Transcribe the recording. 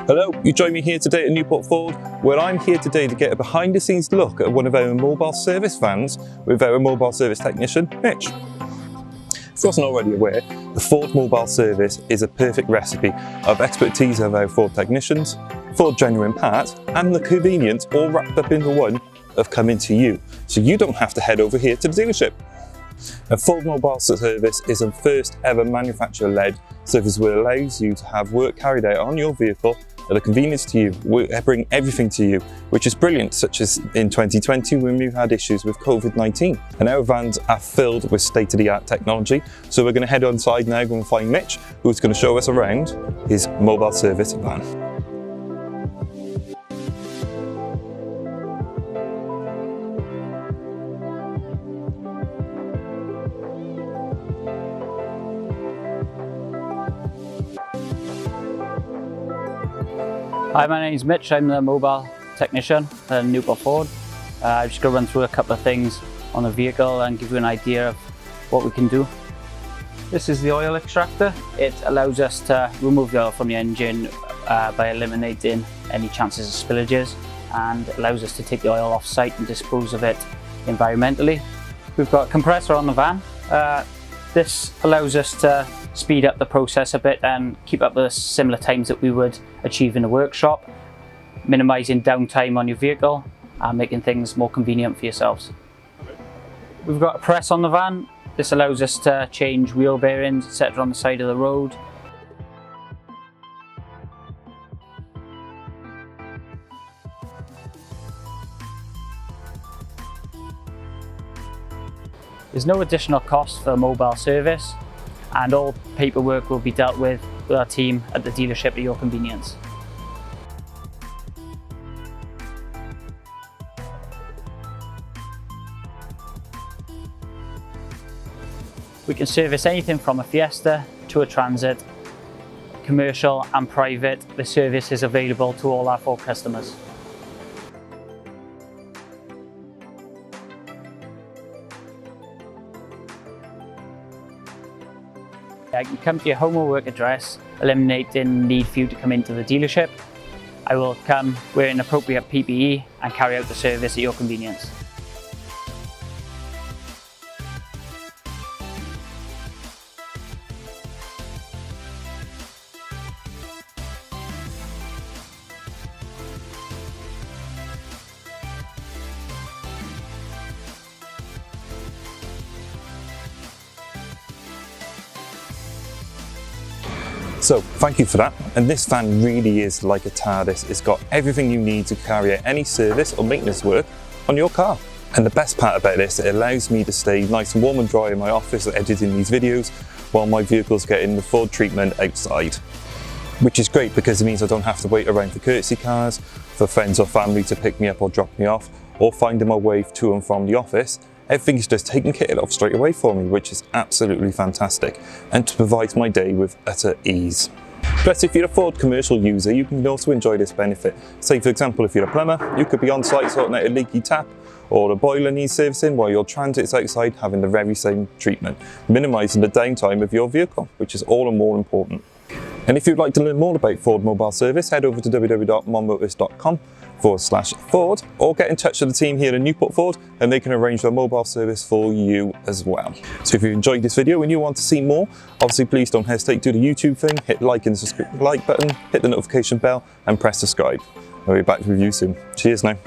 Hello, you join me here today at Newport Ford, where I'm here today to get a behind the scenes look at one of our mobile service vans with our mobile service technician, Mitch. If you wasn't already aware, the Ford Mobile Service is a perfect recipe of expertise of our Ford technicians, Ford genuine parts, and the convenience all wrapped up into one of coming to you, so you don't have to head over here to the dealership. A Ford Mobile Service is a first ever manufacturer-led service which allows you to have work carried out on your vehicle at a convenience to you. We bring everything to you, which is brilliant, such as in 2020 when we had issues with COVID-19. And our vans are filled with state-of-the-art technology. So we're going to head inside now and find Mitch, who's going to show us around his mobile service van. Hi, my name is Mitch. I'm the mobile technician at Newport Ford. I'm just going to run through a couple of things on the vehicle and give you an idea of what we can do. This is the oil extractor. It allows us to remove the oil from the engine by eliminating any chances of spillages, and allows us to take the oil off site and dispose of it environmentally. We've got a compressor on the van. This allows us to speed up the process a bit and keep up the similar times that we would achieve in the workshop, minimising downtime on your vehicle and making things more convenient for yourselves. We've got a press on the van. This allows us to change wheel bearings, etc. on the side of the road. There's no additional cost for a mobile service, and all paperwork will be dealt with our team at the dealership at your convenience. We can service anything from a Fiesta to a Transit, commercial and private. The service is available to all our Ford customers. You can come to your home or work address, eliminating the need for you to come into the dealership. I will come wearing appropriate PPE and carry out the service at your convenience. So thank you for that. And this van really is like a TARDIS. It's got everything you need to carry out any service or maintenance work on your car. And the best part about this, it allows me to stay nice and warm and dry in my office editing these videos while my vehicle's getting the full treatment outside. Which is great because it means I don't have to wait around for courtesy cars, for friends or family to pick me up or drop me off, or finding my way to and from the office. Everything's just taken care of straight away for me, which is absolutely fantastic, and provides my day with utter ease. Plus, if you're a Ford commercial user, you can also enjoy this benefit. Say for example, if you're a plumber, you could be on site sorting out a leaky tap, or a boiler needs servicing while your Transit's outside having the very same treatment, minimising the downtime of your vehicle, which is all the more important. And if you'd like to learn more about Ford Mobile Service, head over to www.monmotors.com/Ford, or get in touch with the team here in Newport Ford and they can arrange their mobile service for you as well. So if you enjoyed this video and you want to see more, obviously please don't hesitate to do the YouTube thing, hit like and subscribe, like button, hit the notification bell and press subscribe. I'll be back with you soon. Cheers now.